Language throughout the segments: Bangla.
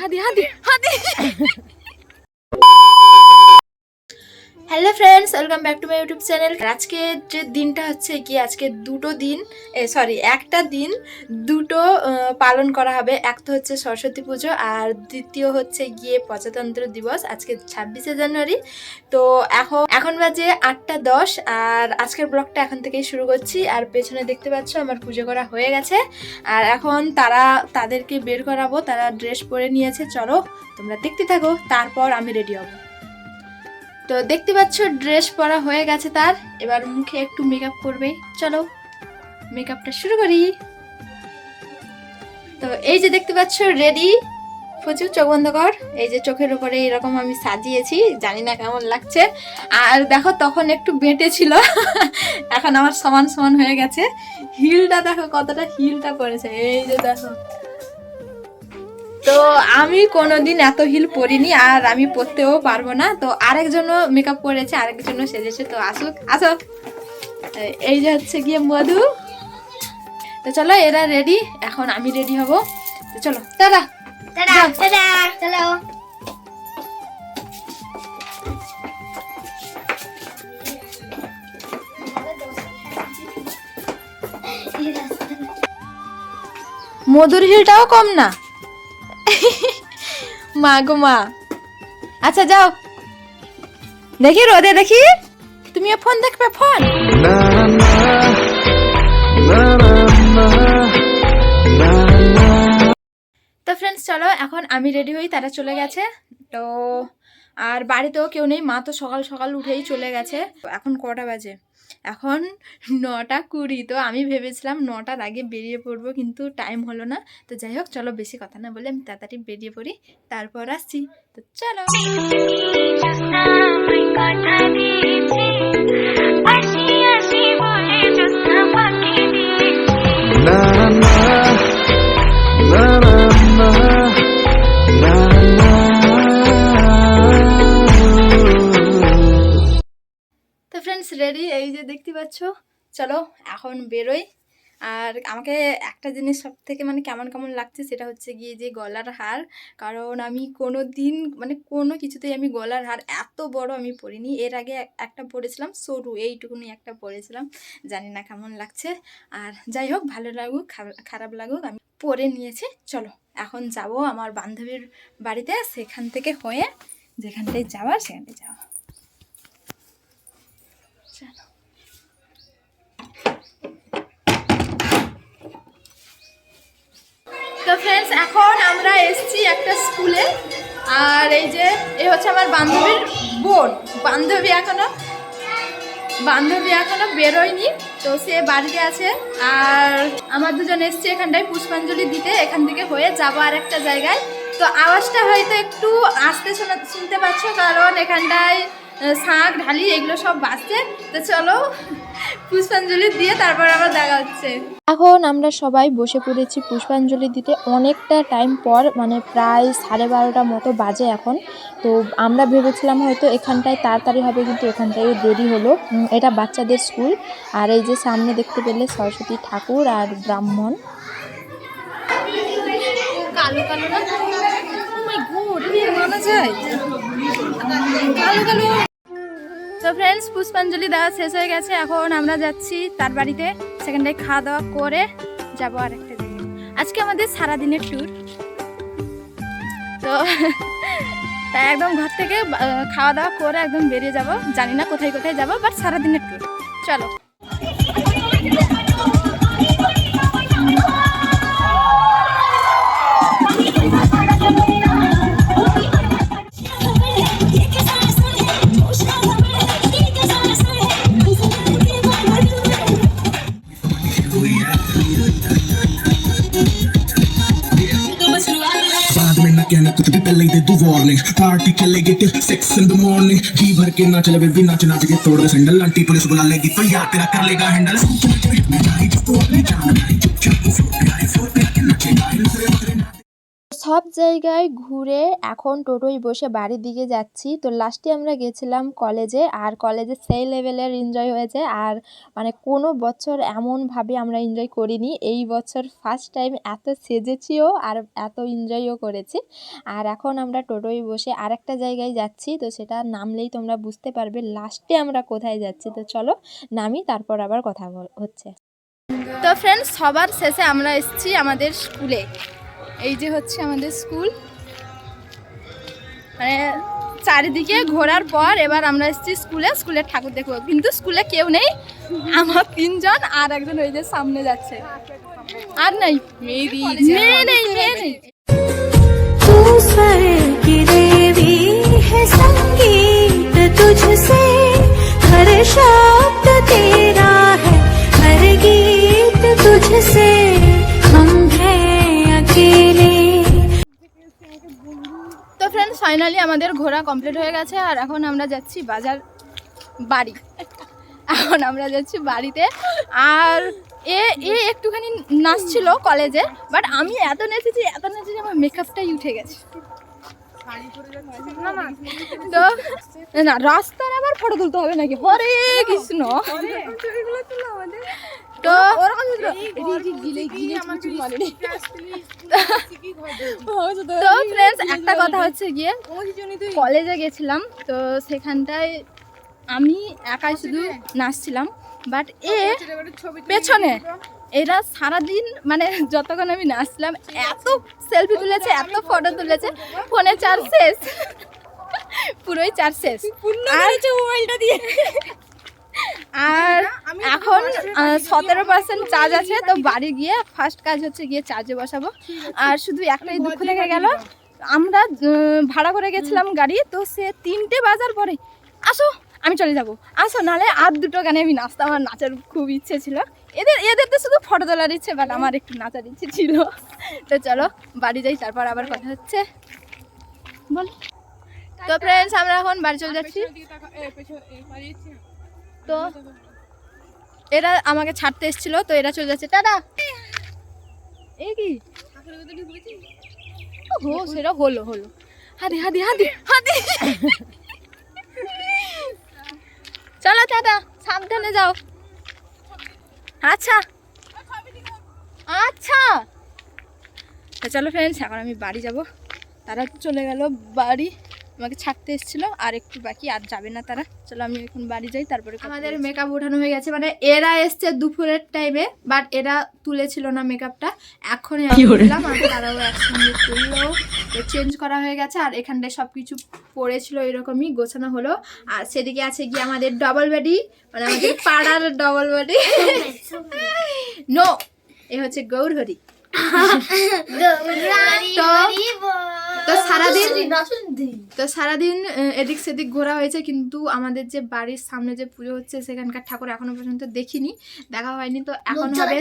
Hadi Hadi Hadi. Hello friends, welcome back to my YouTube channel. আজকে যে দিনটা হচ্ছে কি, আজকে একটা দিন দুটো পালন করা হবে। এক তো হচ্ছে সরস্বতী পুজো, আর দ্বিতীয় হচ্ছে গিয়ে প্রজাতন্ত্র দিবস। আজকে 26শে জানুয়ারি। তো এখন বাজে 8:10, আর আজকের ব্লগটা এখন থেকেই শুরু করছি। আর পেছনে দেখতে পাচ্ছ আমার পুজো করা হয়ে গেছে, আর এখন তাদেরকে বের করাবো। তারা ড্রেস পরে নিয়েছে, চলো তোমরা দেখতে থাকো, তারপর আমি রেডি হবো। তো দেখতে পাচ্ছ ড্রেস পরা হয়ে গেছে তার, এবার মুখে একটু মেকআপ করবে। চলো মেকআপটা শুরু করি। তো এই যে দেখতে পাচ্ছ রেডি। প্রচুর চোখ বন্ধ কর। এই যে চোখের উপরে এরকম আমি সাজিয়েছি, জানি না কেমন লাগছে। আর দেখো তখন একটু বেঁটে ছিল, এখন আমার সমান সমান হয়ে গেছে। হিলটা দেখো কতটা হিলটা পড়েছে, এই যে দেখো। তো আমি কোনোদিন এত হিল পরিনি, আর আমি পরতেও পারবো না। তো আরেকজনও মেকআপ করেছে, আরেকজনও সেজেছে। তো আসো। এই যে হচ্ছে গিয়ে মধু। তো চলো এরা রেডি, এখন আমি রেডি হব। তো চলো টাটা টাটা টাটা, চলো। মধুর হিলটাও কম না, মা গো মা। আচ্ছা যাও, দেখি রোদে দেখি। তুমিও ফোন দেখবে, ফোন। তো ফ্রেন্ডস চলো, এখন আমি রেডি হই, তারা চলে গেছে। তো আর বাড়িতেও কেউ নেই, মা তো সকাল সকাল উঠেই চলে গেছে। এখন কটা বাজে? এখন 9:20। তো আমি ভেবেছিলাম 9টার আগে বেরিয়ে পড়বো, কিন্তু টাইম হলো না। তো যাই হোক, চলো বেশি কথা না বলে আমি তাড়াতাড়ি বেরিয়ে পড়ি, তারপর আসছি। তো চলো। তো ফ্রেন্ডস রেডি, এই যে দেখতে পাচ্ছ। চলো এখন বেরোই। আর আমাকে একটা জিনিস সব থেকে কেমন কেমন লাগছে, সেটা হচ্ছে গিয়ে যে গলার হার। কারণ আমি কোনো কিছুতেই আমি গলার হার এত বড় আমি পরিনি। এর আগে একটা পরেছিলাম সরু, এইটুকুনি একটা পরেছিলাম, জানি না কেমন লাগছে। আর যাই হোক, ভালো লাগুক খারাপ লাগুক, আমি পরে নিয়েছি। চলো এখন যাব আমার বান্ধবীর বাড়িতে, সেখান থেকে হয়ে যেখানটায় যাওয়ার সেখানটায় যাওয়া। চলো। তো ফ্রেন্ডস এখন আমরা এসেছি একটা স্কুলে, আর এই হচ্ছে আমার বান্ধবীর বোন। বান্ধবী এখনো বেরোয়নি, তো সে বাড়িতে আছে। আর আমার দুজন এসছি এখানটায় পুষ্পাঞ্জলি দিতে, এখান থেকে হয়ে যাবো আর একটা জায়গায়। তো আওয়াজটা হয়তো একটু আস্তে শুনতে পাচ্ছ, কারণ এখানটায় শাঁখ ঢালি এগুলো সব বাজছে। তো চলো পুষ্পাঞ্জলি দিয়ে তারপর আবার দেখা হচ্ছে। এখন আমরা সবাই বসে পড়েছি পুষ্পাঞ্জলি দিতে। অনেকটা টাইম পর, প্রায় 12:30 মতো বাজে এখন। তো আমরা ভেবেছিলাম হয়তো এখানটায় তাড়াতাড়ি হবে, কিন্তু এখানটায় দেরি হলো। এটা বাচ্চাদের স্কুল। আর এই যে সামনে দেখতে পেলে সরস্বতী ঠাকুর আর ব্রাহ্মণ। কালো কালো না, মানা যায় কালো কালো। তো ফ্রেন্ডস পুষ্পাঞ্জলি দেওয়া শেষ হয়ে গেছে, এখন আমরা যাচ্ছি তার বাড়িতে। সেখানটায় খাওয়া দাওয়া করে যাবো আর একটা জায়গায়। আজকে আমাদের সারাদিনের ট্যুর। তো তাই একদম ঘর থেকে খাওয়া দাওয়া করে একদম বেরিয়ে যাব। জানি না কোথায় কোথায় যাবো, বাট সারাদিনের ট্যুর। চলো। कहना कुछ भी पहले ही दे दो वार्निंग पार्टी चलेगी टिल 6 in the morning जी भर के ना चले बेबी नाच नाच के तोड़ दे सैंडल आंटी पुलिस बुला लेगी तो यार तेरा कर लेगा हैंडल সব জায়গায় ঘুরে এখন টোটোয় বসে বাড়ির দিকে যাচ্ছি। তো লাস্টে আমরা গেছিলাম কলেজে, আর কলেজে সেই লেভেলের এনজয় হয়েছে, আর মানে কোনো বছর এমনভাবে আমরা এনজয় করিনি। এই বছর ফার্স্ট টাইম এত সেজেছিও আর এত এনজয়ও করেছি। আর এখন আমরা টোটোয় বসে আরেকটা জায়গায় যাচ্ছি, তো সেটা নামলেই তোমরা বুঝতে পারবে লাস্টে আমরা কোথায় যাচ্ছি। তো চলো নামি, তারপর আবার কথা হচ্ছে। তো ফ্রেন্ডস, সবার শেষে আমরা এসেছি আমাদের স্কুলে। এই যে হচ্ছে আমাদের স্কুল, মানে চারিদিকে ঘোরার পর এবার আমরা এসেছি স্কুলে ঠাকুর দেখবো। কিন্তু স্কুলে কেউ নেই, আমার 3 জন আর একজন ওই যে সামনে যাচ্ছে। আর নেই, মেয়ে নেই। तू स्वर की देवी है, संगीत तुझसे, हर शब्द तेरा है, हर गीत तुझसे, हम हैं अकेले। তো ফ্রেন্ডস, ফাইনালি আমাদের ঘোরা কমপ্লিট হয়ে গেছে, আর এখন আমরা যাচ্ছি বাড়িতে। আর এ একটুখানি নাচছিল কলেজে, বাট আমি এত নেচেছি আমার মেকআপটাই উঠে গেছে। তো না, রাস্তার আবার ফটো তুলতে হবে নাকি? হরে কৃষ্ণ। তো ফ্রেন্ডস, একটা কথা হচ্ছে গিয়ে, কলেজে গেছিলাম, তো সেখানটায় আমি একাই শুধু নাচছিলাম, বাট পেছনে এরা সারাদিন মানে যতক্ষণ আমি নাচছিলাম এত সেলফি তুলেছে, এত ফটো তুলেছে, ফোনে চার্জ শেষ, পুরোই চার্জ শেষ। মোবাইলটা দিয়ে আর এখন 17% চার্জ আছে। তো বাড়ি গিয়ে ফার্স্ট কাজ হচ্ছে গিয়ে চার্জে বসাবো। আর শুধু একটাই দুঃখ লেগে গেল, আমরা ভাড়া করে গেছিলাম গাড়ি, তো সে 3টে বাজার পরে আসো আমি চলে যাবো, আসো, নাহলে আর 2টো গানে আমি নাচতাম। আমার নাচার খুব ইচ্ছে ছিল। এদের তো শুধু ফটো তোলার ইচ্ছে, বাট আমার একটু নাচার ইচ্ছে ছিল। তো চলো বাড়ি যাই, তারপর আবার কথা হচ্ছে। বল। তো ফ্রেন্ডস, আমরা এখন বাড়ি চলে যাচ্ছি। তো এরা আমাকে ছাড়তে এসেছিল, তো এরা চলে যাচ্ছে। টাটা। এ কি সেটা হলো হাদি চলো টাটা, সাবধানে যাও। আচ্ছা তো চলো ফ্রেন্ডস, এখন আমি বাড়ি যাব। তারা চলে গেল বাড়ি, আমাকে ছাড়তে এসেছিল, আর একটু বাকি, আর যাবে না তারা। চলো আমি এখন বাড়ি যাই, তারপরে আমাদের মেকআপ উঠানো হয়ে গেছে। মানে এরা এসছে দুপুরের টাইমে, বাট এরা তুলেছিল না মেকআপটা, এখন তুললাম, আর তারাও একসঙ্গে তুললো। চেঞ্জ করা হয়ে গেছে, আর এখানটায় সব কিছু পড়েছিল এরকমই গোছানো হলো। আর সেদিকে আছে গিয়ে আমাদের ডবল বেডি, মানে আমাদের পাড়ার ডবল বেডি। নো, এ হচ্ছে গৌরহরি। তো সারাদিন এদিক সেদিক ঘোরা হয়েছে, কিন্তু আমাদের যে বাড়ির সামনে যে পুজো হচ্ছে সেখানকার ঠাকুর এখনো পর্যন্ত দেখিনি, দেখা হয়নি। তো এখন হবে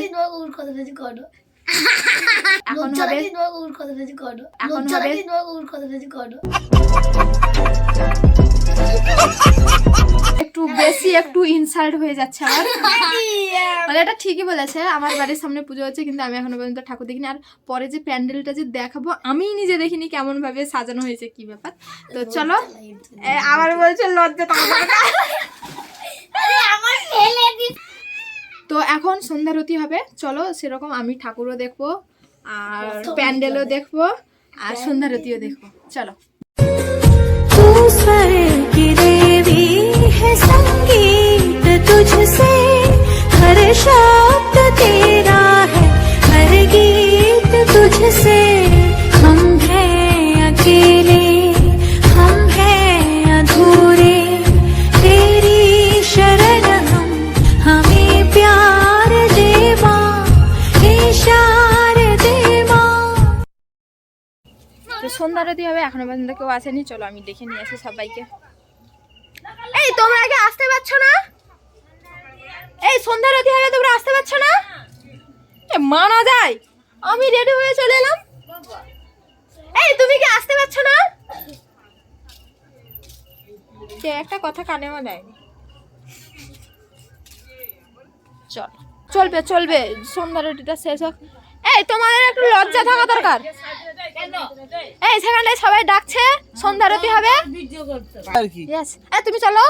একটু বেশি একটু ইনসাল্ট হয়ে যাচ্ছে আমার। মানে এটা ঠিকই বলেছে, আমার বাড়ির সামনে পুজো হচ্ছে, কিন্তু আমি এখনো পর্যন্ত ঠাকুর দেখিনি। আর পরে যে প্যান্ডেলটা যে দেখাবো, আমি নিজে দেখিনি কেমন ভাবে সাজানো হয়েছে, কি ব্যাপার। তো চলো, আমার বলছে লজ্জা। তো এখন সন্ধ্যারতি হবে, চলো সেরকম আমি ঠাকুরও দেখবো, আর প্যান্ডেলও দেখবো, আর সন্ধ্যারতিও দেখবো। চলো। तू स्वर की देवी है, संगीत तुझसे, हर शब्द तेरा है, हर गीत तुझसे, हम हैं अकेले, हम हैं अधूरे, तेरी शरण हम, हमें प्यार दे माँ, इशार दे माँ। তো সন্ধ্যারতি হবে, এখনো পর্যন্ত কেউ আসেনি, চলো আমি দেখে নিয়ে আসি সবাইকে। এই তোমরা আগে আসতে পারছো না? এই সন্ধ্যারতি হবে, তোমরা আসতে পারছো না? মানা যায়, আমি রেডি হয়ে চলে এলাম। এই তুমি কি আসতে পারছো না? কে একটা কথা কানেও দেয়নি। চলবে সন্ধ্যারতিটা শেষ হোক। এই তোমাদের একটু লজ্জা থাকা দরকার। এই সেখানটায় সবাই ডাকছে, সন্ধ্যা আরতি হবে। আর কি ইয়েস, তুমি চলো।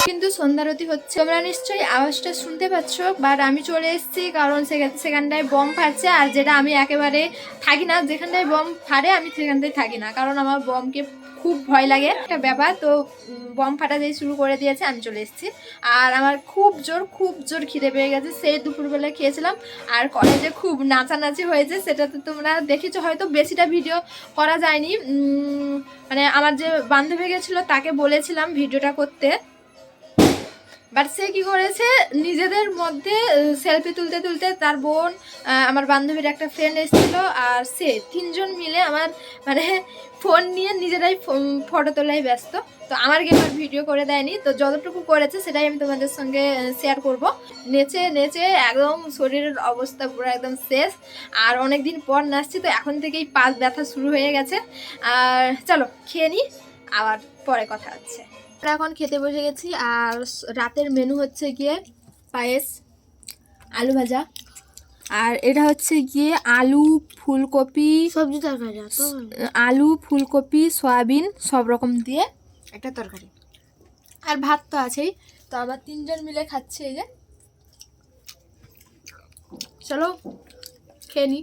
কিন্তু সন্ধ্যারতি হচ্ছে, তোমরা নিশ্চয়ই আওয়াজটা শুনতে পাচ্ছ, বাট আমি চলে এসেছি কারণ সেখানটায় বম ফাটছে। আর যেটা আমি একেবারে থাকি না, যেখানটায় বম ফাটে আমি সেখানটায় থাকি না, কারণ আমার বমকে খুব ভয় লাগে একটা ব্যাপার। তো বম ফাটা দিয়ে শুরু করে দিয়েছে, আমি চলে এসেছি। আর আমার খুব জোর খিদে পেয়ে গেছে, সেই দুপুরবেলা খেয়েছিলাম। আর কলেজে খুব নাচানাচি হয়েছে, সেটা তো তোমরা দেখেছো হয়তো, বেশিটা ভিডিও করা যায়নি। মানে আমার যে বান্ধবী গেছিলো তাকে বলেছিলাম ভিডিওটা করতে, বাট সে কী করেছে, নিজেদের মধ্যে সেলফি তুলতে তুলতে তার বোন, আমার বান্ধবীর একটা ফ্রেন্ড এসেছিলো, আর সে তিনজন মিলে আমার মানে ফোন নিয়ে নিজেরাই ফটো তোলায় ব্যস্ত। তো আমার গেমার ভিডিও করে দেয়নি, তো যতটুকু করেছে সেটাই আমি তোমাদের সঙ্গে শেয়ার করব। নেচে নেচে একদম শরীরের অবস্থা পুরো একদম শেষ। আর অনেক দিন পর নাচছি, তো এখন থেকেই পাত ব্যথা শুরু হয়ে গেছে। আর চলো খেয়ে নিই, আবার পরে কথা হচ্ছে। আমরা এখন খেতে বসে গেছি, আর রাতের মেনু হচ্ছে গিয়ে পায়েস, আলু ভাজা, আর এটা হচ্ছে গিয়ে আলু ফুলকপি সবজি তরকারি, আলু ফুলকপি সয়াবিন সব রকম দিয়ে একটা তরকারি। আর ভাত তো আছেই। তো আমরা তিনজন মিলে খাচ্ছি, এই যে। চলো খেয়ে নিই।